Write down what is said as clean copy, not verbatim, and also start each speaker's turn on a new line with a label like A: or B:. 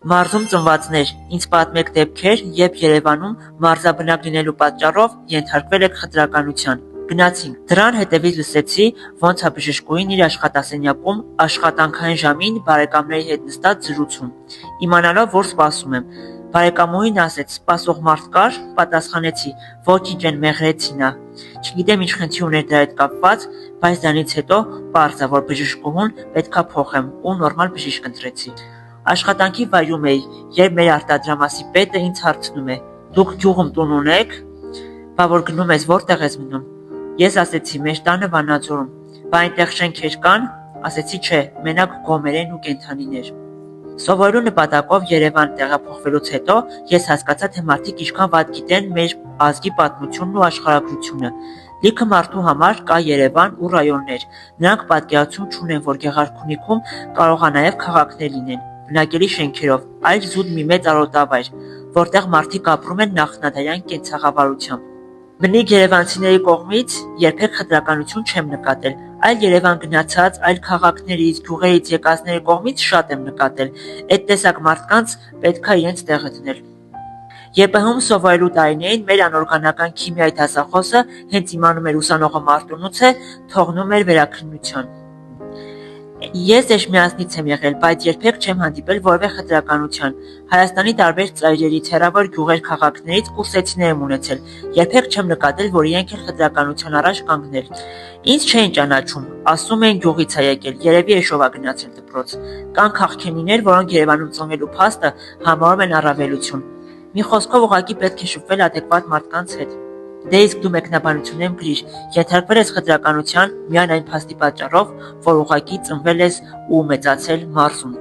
A: Մարզում ծնվածներ, ինձ պատմեք դեպքեր, երբ Երևանում մարզաբնակ լինելու պատճառով ենթարկվել եք խտրականության։ Գնացինք։ Դրան հետևից լսեցի, ոնց է բժշկուհին իր աշխատասենյակում աշխատանքային ժամին բարեկամների հետ նստած զրուցում։ Իմանալով, որ սպասում եմ, բարեկամուհին ասեց՝ սպասող մարդ կար, պատասխանեցի՝ ոչինչ են մեղրեցին ա։ Չգիտեմ ինչ խնդիր ուներ դրա հետ կապված, բայց դրանից հետո պարզ է, որ բժշկուհուն պետքա փոխեմ ու նորմալ բժիշկ ընտրեցի։ Աշխատանքի վայրում էի, երբ մեր արտադրամասի պետը ինձ հարցնում է՝ դուք գյուղում տուն ունեք, բա որ գնում ես որտեղ ես մնում։ Ես ասեցի՝ մեր տանը Վանաձորում, բա այնտեղ շենքեր կան, ասեցի չէ, մենակ գոմեր են ու կենդանիներ։ Սովորելու նպատակով Երևան տեղափոխվելուց հետո ես հասկացա, թե մարդիկ ինչքան վատ գիտեն մեր ազգի պատմությունն ու աշխարհագրությունը։ Լիքը մարդու համար կա Երևան ու ռայոններ, նրանք պատկերացում չունեն, որ Գեղարքունիքում կարող է նաև քաղաքներ լինեն, բնակելի շենքերով, այլ զուտ մի մեծ արոտավայր, որտեղ մարդիկ ապրում են նախնադարյան կենցաղավարությամբ։ Բնիկ երևանցիների կողմից երբեք խտրականություն չեմ նկատել, այլ Երևան գնացած, այլ քաղաքներից, գյուղերից եկածների կողմից շատ եմ նկատել, այդ տեսակ մարդկանց պետքա իրենց տեղը դնել։ ԵՊՀ-ում սովորելու տարիներին մեր անօրգանական քիմիայի դասախոսը հենց իմանում էր ուսանողը մարտունուց է, թողնում էր վերաքննության։ Ես Էջմիածնից եմ եղել, բայց երբեք չեմ հանդիպել որևէ խտրականության։ Հայաստանի տարբեր ծայրերից, հեռավոր գյուղեր, քաղաքներից կուրսեցիներ եմ ունեցել, երբեք չեմ նկատել, որ իրենք էլ խտրականության առաջ կանգնել։ Ինձ չէին ճանաչում, ասում էին գյուղից ա եկել, երևի էշով ա գնացել դպրոց։ Կան քաղաքենիներ, որոնք Երևանում ծնվելու փաստը համարում են առավելություն։ Մի խոսքով ուղղակի պետք է շփվել adekvat մարդկանց հետ։ Դե իսկ դու մեկնաբանություններում գրիր, ենթարկվել ես խտրականության միայն այն փաստի պատճառով, որ ուղղակի ծնվել ես ու մեծացել մարզում։